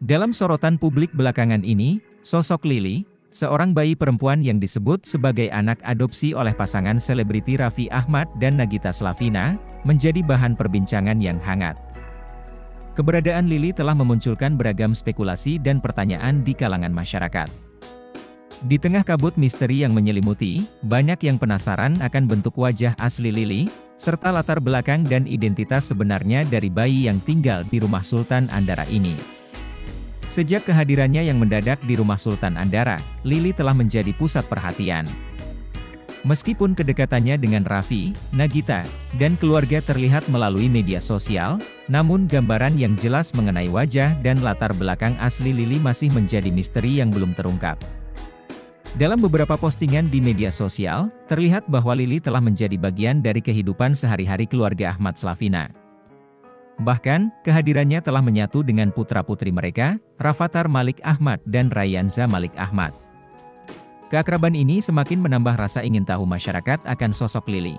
Dalam sorotan publik belakangan ini, sosok Lily, seorang bayi perempuan yang disebut sebagai anak adopsi oleh pasangan selebriti Raffi Ahmad dan Nagita Slavina, menjadi bahan perbincangan yang hangat. Keberadaan Lily telah memunculkan beragam spekulasi dan pertanyaan di kalangan masyarakat. Di tengah kabut misteri yang menyelimuti, banyak yang penasaran akan bentuk wajah asli Lily, serta latar belakang dan identitas sebenarnya dari bayi yang tinggal di rumah Sultan Andara ini. Sejak kehadirannya yang mendadak di rumah Sultan Andara, Lily telah menjadi pusat perhatian. Meskipun kedekatannya dengan Raffi, Nagita, dan keluarga terlihat melalui media sosial, namun gambaran yang jelas mengenai wajah dan latar belakang asli Lily masih menjadi misteri yang belum terungkap. Dalam beberapa postingan di media sosial, terlihat bahwa Lily telah menjadi bagian dari kehidupan sehari-hari keluarga Ahmad Slavina. Bahkan, kehadirannya telah menyatu dengan putra-putri mereka, Rafathar Malik Ahmad dan Rayyanza Malik Ahmad. Keakraban ini semakin menambah rasa ingin tahu masyarakat akan sosok Lily.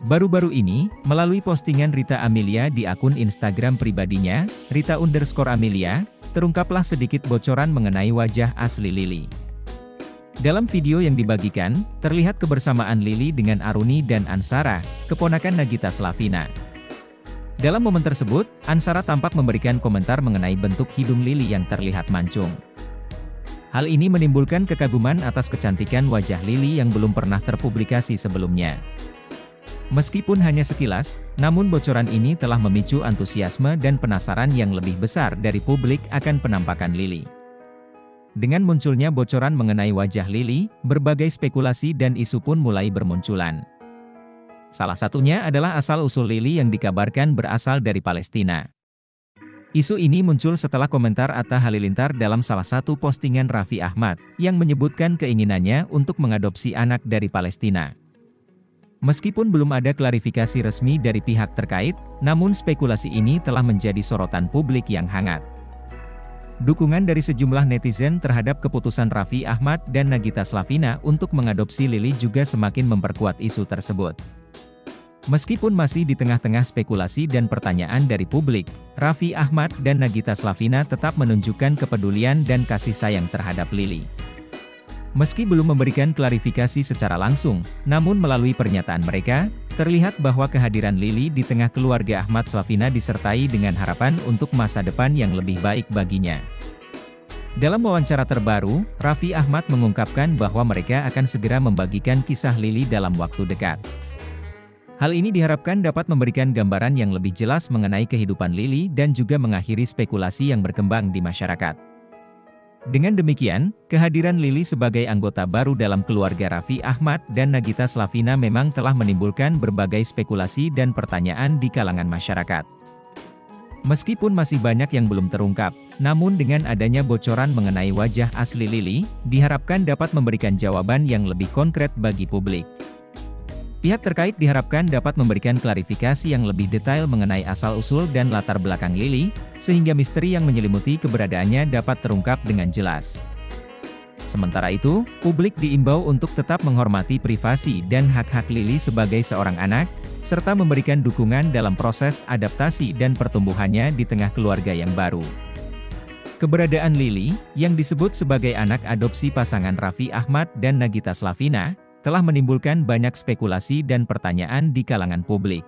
Baru-baru ini, melalui postingan Rita Amelia di akun Instagram pribadinya, Rita_Amelia, terungkaplah sedikit bocoran mengenai wajah asli Lily. Dalam video yang dibagikan, terlihat kebersamaan Lily dengan Aruni dan Ansara, keponakan Nagita Slavina. Dalam momen tersebut, Ansara tampak memberikan komentar mengenai bentuk hidung Lily yang terlihat mancung. Hal ini menimbulkan kekaguman atas kecantikan wajah Lily yang belum pernah terpublikasi sebelumnya. Meskipun hanya sekilas, namun bocoran ini telah memicu antusiasme dan penasaran yang lebih besar dari publik akan penampakan Lily. Dengan munculnya bocoran mengenai wajah Lily, berbagai spekulasi dan isu pun mulai bermunculan. Salah satunya adalah asal-usul Lily yang dikabarkan berasal dari Palestina. Isu ini muncul setelah komentar Atta Halilintar dalam salah satu postingan Raffi Ahmad, yang menyebutkan keinginannya untuk mengadopsi anak dari Palestina. Meskipun belum ada klarifikasi resmi dari pihak terkait, namun spekulasi ini telah menjadi sorotan publik yang hangat. Dukungan dari sejumlah netizen terhadap keputusan Raffi Ahmad dan Nagita Slavina untuk mengadopsi Lily juga semakin memperkuat isu tersebut. Meskipun masih di tengah-tengah spekulasi dan pertanyaan dari publik, Raffi Ahmad dan Nagita Slavina tetap menunjukkan kepedulian dan kasih sayang terhadap Lily. Meski belum memberikan klarifikasi secara langsung, namun melalui pernyataan mereka, terlihat bahwa kehadiran Lily di tengah keluarga Ahmad Slavina disertai dengan harapan untuk masa depan yang lebih baik baginya. Dalam wawancara terbaru, Raffi Ahmad mengungkapkan bahwa mereka akan segera membagikan kisah Lily dalam waktu dekat. Hal ini diharapkan dapat memberikan gambaran yang lebih jelas mengenai kehidupan Lily dan juga mengakhiri spekulasi yang berkembang di masyarakat. Dengan demikian, kehadiran Lily sebagai anggota baru dalam keluarga Raffi Ahmad dan Nagita Slavina memang telah menimbulkan berbagai spekulasi dan pertanyaan di kalangan masyarakat. Meskipun masih banyak yang belum terungkap, namun dengan adanya bocoran mengenai wajah asli Lily, diharapkan dapat memberikan jawaban yang lebih konkret bagi publik. Pihak terkait diharapkan dapat memberikan klarifikasi yang lebih detail mengenai asal-usul dan latar belakang Lily, sehingga misteri yang menyelimuti keberadaannya dapat terungkap dengan jelas. Sementara itu, publik diimbau untuk tetap menghormati privasi dan hak-hak Lily sebagai seorang anak, serta memberikan dukungan dalam proses adaptasi dan pertumbuhannya di tengah keluarga yang baru. Keberadaan Lily, yang disebut sebagai anak adopsi pasangan Raffi Ahmad dan Nagita Slavina, telah menimbulkan banyak spekulasi dan pertanyaan di kalangan publik.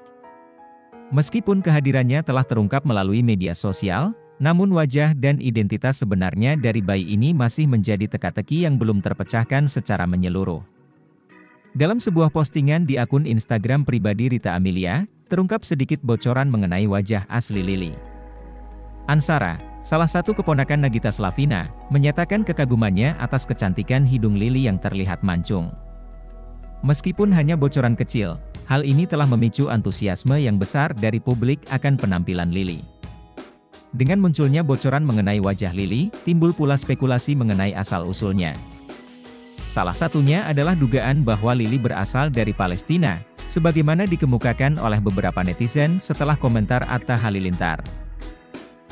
Meskipun kehadirannya telah terungkap melalui media sosial, namun wajah dan identitas sebenarnya dari bayi ini masih menjadi teka-teki yang belum terpecahkan secara menyeluruh. Dalam sebuah postingan di akun Instagram pribadi Rita Amelia, terungkap sedikit bocoran mengenai wajah asli Lily. Ansara, salah satu keponakan Nagita Slavina, menyatakan kekagumannya atas kecantikan hidung Lily yang terlihat mancung. Meskipun hanya bocoran kecil, hal ini telah memicu antusiasme yang besar dari publik akan penampilan Lily. Dengan munculnya bocoran mengenai wajah Lily, timbul pula spekulasi mengenai asal-usulnya. Salah satunya adalah dugaan bahwa Lily berasal dari Palestina, sebagaimana dikemukakan oleh beberapa netizen setelah komentar Atta Halilintar.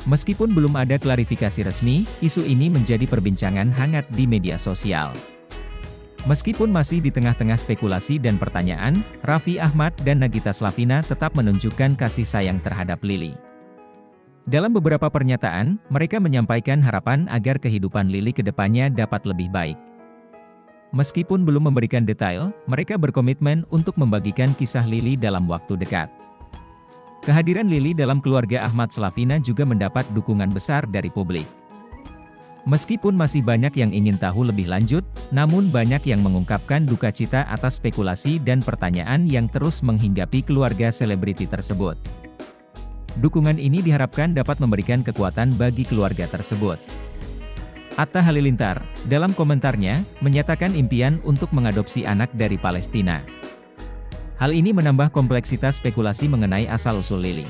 Meskipun belum ada klarifikasi resmi, isu ini menjadi perbincangan hangat di media sosial. Meskipun masih di tengah-tengah spekulasi dan pertanyaan, Raffi Ahmad dan Nagita Slavina tetap menunjukkan kasih sayang terhadap Lily. Dalam beberapa pernyataan, mereka menyampaikan harapan agar kehidupan Lily ke depannya dapat lebih baik. Meskipun belum memberikan detail, mereka berkomitmen untuk membagikan kisah Lily dalam waktu dekat. Kehadiran Lily dalam keluarga Ahmad Slavina juga mendapat dukungan besar dari publik. Meskipun masih banyak yang ingin tahu lebih lanjut, namun banyak yang mengungkapkan duka cita atas spekulasi dan pertanyaan yang terus menghinggapi keluarga selebriti tersebut. Dukungan ini diharapkan dapat memberikan kekuatan bagi keluarga tersebut. Atta Halilintar, dalam komentarnya, menyatakan impian untuk mengadopsi anak dari Palestina. Hal ini menambah kompleksitas spekulasi mengenai asal-usul Lily.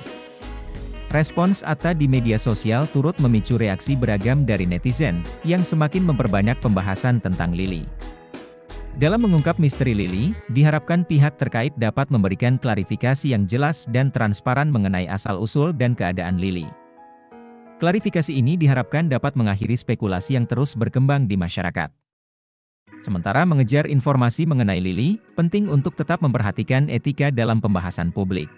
Respons Atta di media sosial turut memicu reaksi beragam dari netizen, yang semakin memperbanyak pembahasan tentang Lily. Dalam mengungkap misteri Lily, diharapkan pihak terkait dapat memberikan klarifikasi yang jelas dan transparan mengenai asal-usul dan keadaan Lily. Klarifikasi ini diharapkan dapat mengakhiri spekulasi yang terus berkembang di masyarakat. Sementara mengejar informasi mengenai Lily, penting untuk tetap memperhatikan etika dalam pembahasan publik.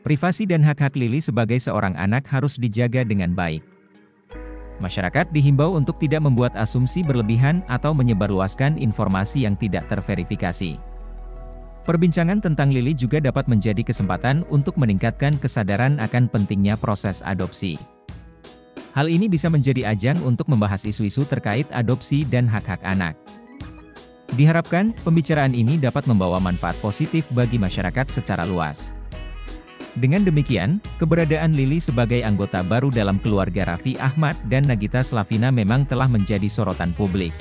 Privasi dan hak-hak Lily sebagai seorang anak harus dijaga dengan baik. Masyarakat dihimbau untuk tidak membuat asumsi berlebihan atau menyebarluaskan informasi yang tidak terverifikasi. Perbincangan tentang Lily juga dapat menjadi kesempatan untuk meningkatkan kesadaran akan pentingnya proses adopsi. Hal ini bisa menjadi ajang untuk membahas isu-isu terkait adopsi dan hak-hak anak. Diharapkan, pembicaraan ini dapat membawa manfaat positif bagi masyarakat secara luas. Dengan demikian, keberadaan Lily sebagai anggota baru dalam keluarga Raffi Ahmad dan Nagita Slavina memang telah menjadi sorotan publik.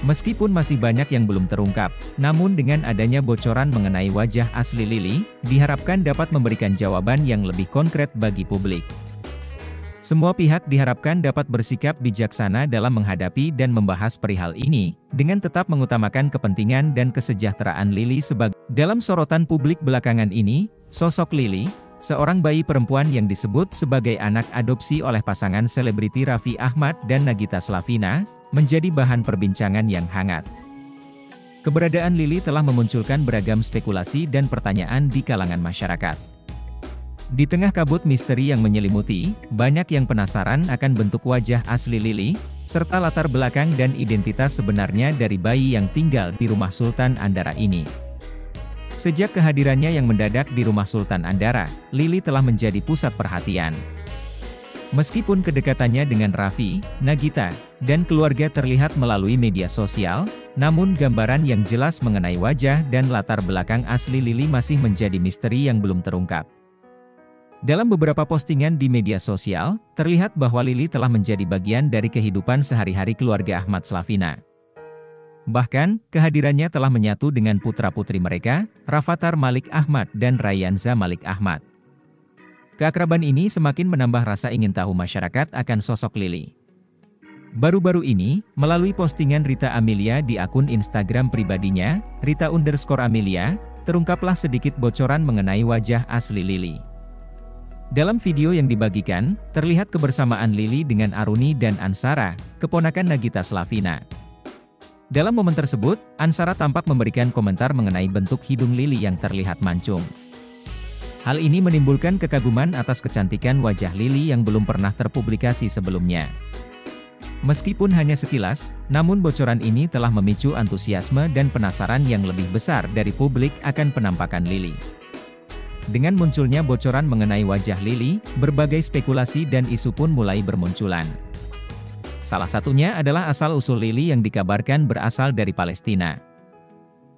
Meskipun masih banyak yang belum terungkap, namun dengan adanya bocoran mengenai wajah asli Lily, diharapkan dapat memberikan jawaban yang lebih konkret bagi publik. Semua pihak diharapkan dapat bersikap bijaksana dalam menghadapi dan membahas perihal ini, dengan tetap mengutamakan kepentingan dan kesejahteraan Lily sebagai. Dalam sorotan publik belakangan ini, sosok Lily, seorang bayi perempuan yang disebut sebagai anak adopsi oleh pasangan selebriti Raffi Ahmad dan Nagita Slavina, menjadi bahan perbincangan yang hangat. Keberadaan Lily telah memunculkan beragam spekulasi dan pertanyaan di kalangan masyarakat. Di tengah kabut misteri yang menyelimuti, banyak yang penasaran akan bentuk wajah asli Lily, serta latar belakang dan identitas sebenarnya dari bayi yang tinggal di rumah Sultan Andara ini. Sejak kehadirannya yang mendadak di rumah Sultan Andara, Lily telah menjadi pusat perhatian. Meskipun kedekatannya dengan Raffi, Nagita, dan keluarga terlihat melalui media sosial, namun gambaran yang jelas mengenai wajah dan latar belakang asli Lily masih menjadi misteri yang belum terungkap. Dalam beberapa postingan di media sosial, terlihat bahwa Lily telah menjadi bagian dari kehidupan sehari-hari keluarga Ahmad Slavina. Bahkan, kehadirannya telah menyatu dengan putra-putri mereka, Rafathar Malik Ahmad dan Raihanza Malik Ahmad. Keakraban ini semakin menambah rasa ingin tahu masyarakat akan sosok Lily. Baru-baru ini, melalui postingan Rita Amelia di akun Instagram pribadinya, Rita_Amelia, terungkaplah sedikit bocoran mengenai wajah asli Lily. Dalam video yang dibagikan, terlihat kebersamaan Lily dengan Aruni dan Ansara, keponakan Nagita Slavina. Dalam momen tersebut, Ansara tampak memberikan komentar mengenai bentuk hidung Lily yang terlihat mancung. Hal ini menimbulkan kekaguman atas kecantikan wajah Lily yang belum pernah terpublikasi sebelumnya. Meskipun hanya sekilas, namun bocoran ini telah memicu antusiasme dan penasaran yang lebih besar dari publik akan penampakan Lily. Dengan munculnya bocoran mengenai wajah Lily, berbagai spekulasi dan isu pun mulai bermunculan. Salah satunya adalah asal-usul Lily yang dikabarkan berasal dari Palestina.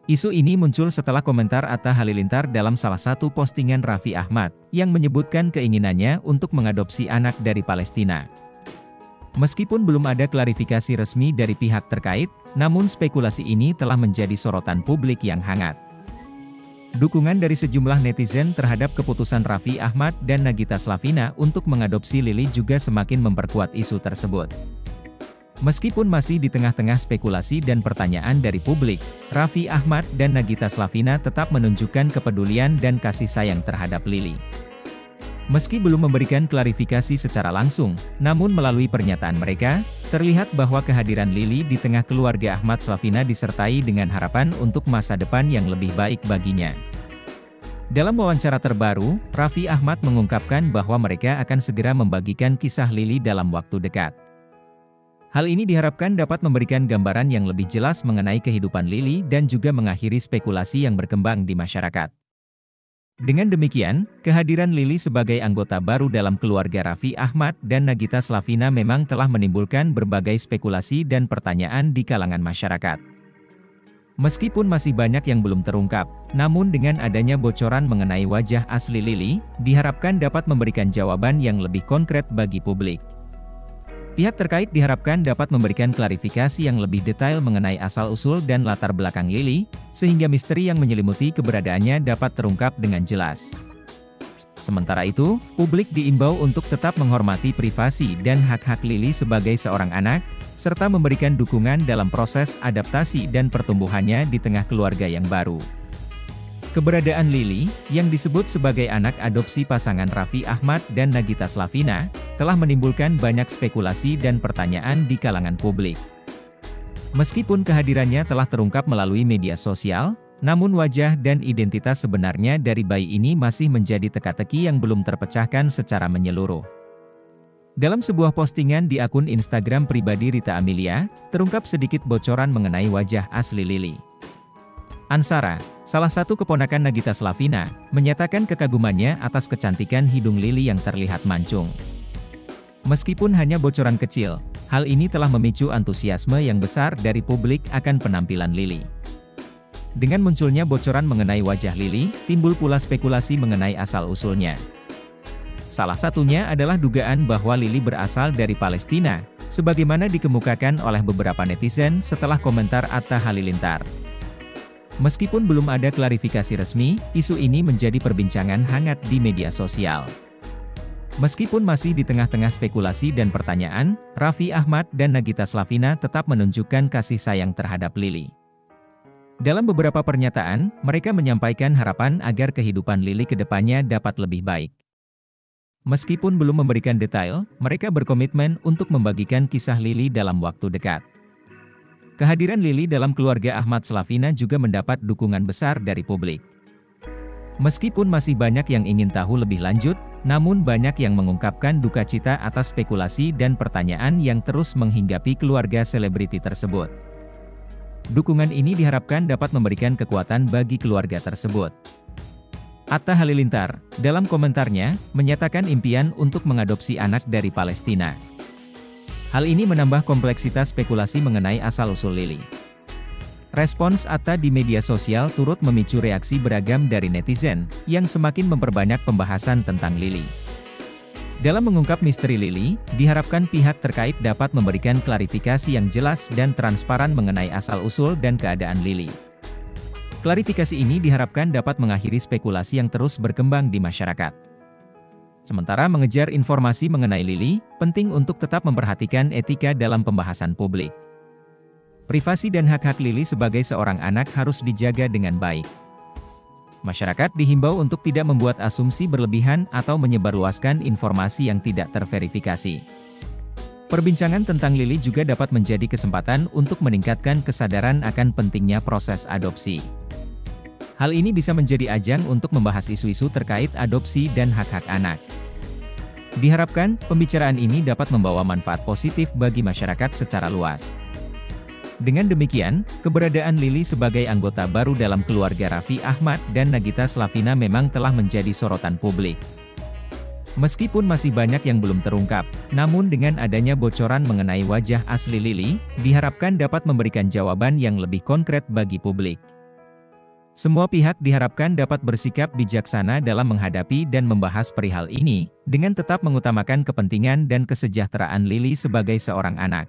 Isu ini muncul setelah komentar Atta Halilintar dalam salah satu postingan Raffi Ahmad, yang menyebutkan keinginannya untuk mengadopsi anak dari Palestina. Meskipun belum ada klarifikasi resmi dari pihak terkait, namun spekulasi ini telah menjadi sorotan publik yang hangat. Dukungan dari sejumlah netizen terhadap keputusan Raffi Ahmad dan Nagita Slavina untuk mengadopsi Lily juga semakin memperkuat isu tersebut. Meskipun masih di tengah-tengah spekulasi dan pertanyaan dari publik, Raffi Ahmad dan Nagita Slavina tetap menunjukkan kepedulian dan kasih sayang terhadap Lily. Meski belum memberikan klarifikasi secara langsung, namun melalui pernyataan mereka, terlihat bahwa kehadiran Lily di tengah keluarga Ahmad Slavina disertai dengan harapan untuk masa depan yang lebih baik baginya. Dalam wawancara terbaru, Raffi Ahmad mengungkapkan bahwa mereka akan segera membagikan kisah Lily dalam waktu dekat. Hal ini diharapkan dapat memberikan gambaran yang lebih jelas mengenai kehidupan Lily dan juga mengakhiri spekulasi yang berkembang di masyarakat. Dengan demikian, kehadiran Lily sebagai anggota baru dalam keluarga Raffi Ahmad dan Nagita Slavina memang telah menimbulkan berbagai spekulasi dan pertanyaan di kalangan masyarakat. Meskipun masih banyak yang belum terungkap, namun dengan adanya bocoran mengenai wajah asli Lily, diharapkan dapat memberikan jawaban yang lebih konkret bagi publik. Pihak terkait diharapkan dapat memberikan klarifikasi yang lebih detail mengenai asal-usul dan latar belakang Lily, sehingga misteri yang menyelimuti keberadaannya dapat terungkap dengan jelas. Sementara itu, publik diimbau untuk tetap menghormati privasi dan hak-hak Lily sebagai seorang anak, serta memberikan dukungan dalam proses adaptasi dan pertumbuhannya di tengah keluarga yang baru. Keberadaan Lily, yang disebut sebagai anak adopsi pasangan Raffi Ahmad dan Nagita Slavina, telah menimbulkan banyak spekulasi dan pertanyaan di kalangan publik. Meskipun kehadirannya telah terungkap melalui media sosial, namun wajah dan identitas sebenarnya dari bayi ini masih menjadi teka-teki yang belum terpecahkan secara menyeluruh. Dalam sebuah postingan di akun Instagram pribadi Rita Amelia, terungkap sedikit bocoran mengenai wajah asli Lily. Ansara, salah satu keponakan Nagita Slavina, menyatakan kekagumannya atas kecantikan hidung Lily yang terlihat mancung. Meskipun hanya bocoran kecil, hal ini telah memicu antusiasme yang besar dari publik akan penampilan Lily. Dengan munculnya bocoran mengenai wajah Lily, timbul pula spekulasi mengenai asal-usulnya. Salah satunya adalah dugaan bahwa Lily berasal dari Palestina, sebagaimana dikemukakan oleh beberapa netizen setelah komentar Atta Halilintar. Meskipun belum ada klarifikasi resmi, isu ini menjadi perbincangan hangat di media sosial. Meskipun masih di tengah-tengah spekulasi dan pertanyaan, Raffi Ahmad dan Nagita Slavina tetap menunjukkan kasih sayang terhadap Lily. Dalam beberapa pernyataan, mereka menyampaikan harapan agar kehidupan Lily ke depannya dapat lebih baik. Meskipun belum memberikan detail, mereka berkomitmen untuk membagikan kisah Lily dalam waktu dekat. Kehadiran Lily dalam keluarga Ahmad Slavina juga mendapat dukungan besar dari publik. Meskipun masih banyak yang ingin tahu lebih lanjut, namun banyak yang mengungkapkan duka cita atas spekulasi dan pertanyaan yang terus menghinggapi keluarga selebriti tersebut. Dukungan ini diharapkan dapat memberikan kekuatan bagi keluarga tersebut. Atta Halilintar, dalam komentarnya, menyatakan impian untuk mengadopsi anak dari Palestina. Hal ini menambah kompleksitas spekulasi mengenai asal-usul Lily. Respons Atta di media sosial turut memicu reaksi beragam dari netizen, yang semakin memperbanyak pembahasan tentang Lily. Dalam mengungkap misteri Lily, diharapkan pihak terkait dapat memberikan klarifikasi yang jelas dan transparan mengenai asal-usul dan keadaan Lily. Klarifikasi ini diharapkan dapat mengakhiri spekulasi yang terus berkembang di masyarakat. Sementara mengejar informasi mengenai Lily, penting untuk tetap memperhatikan etika dalam pembahasan publik. Privasi dan hak-hak Lily sebagai seorang anak harus dijaga dengan baik. Masyarakat dihimbau untuk tidak membuat asumsi berlebihan atau menyebarluaskan informasi yang tidak terverifikasi. Perbincangan tentang Lily juga dapat menjadi kesempatan untuk meningkatkan kesadaran akan pentingnya proses adopsi. Hal ini bisa menjadi ajang untuk membahas isu-isu terkait adopsi dan hak-hak anak. Diharapkan, pembicaraan ini dapat membawa manfaat positif bagi masyarakat secara luas. Dengan demikian, keberadaan Lily sebagai anggota baru dalam keluarga Raffi Ahmad dan Nagita Slavina memang telah menjadi sorotan publik. Meskipun masih banyak yang belum terungkap, namun dengan adanya bocoran mengenai wajah asli Lily, diharapkan dapat memberikan jawaban yang lebih konkret bagi publik. Semua pihak diharapkan dapat bersikap bijaksana dalam menghadapi dan membahas perihal ini, dengan tetap mengutamakan kepentingan dan kesejahteraan Lily sebagai seorang anak.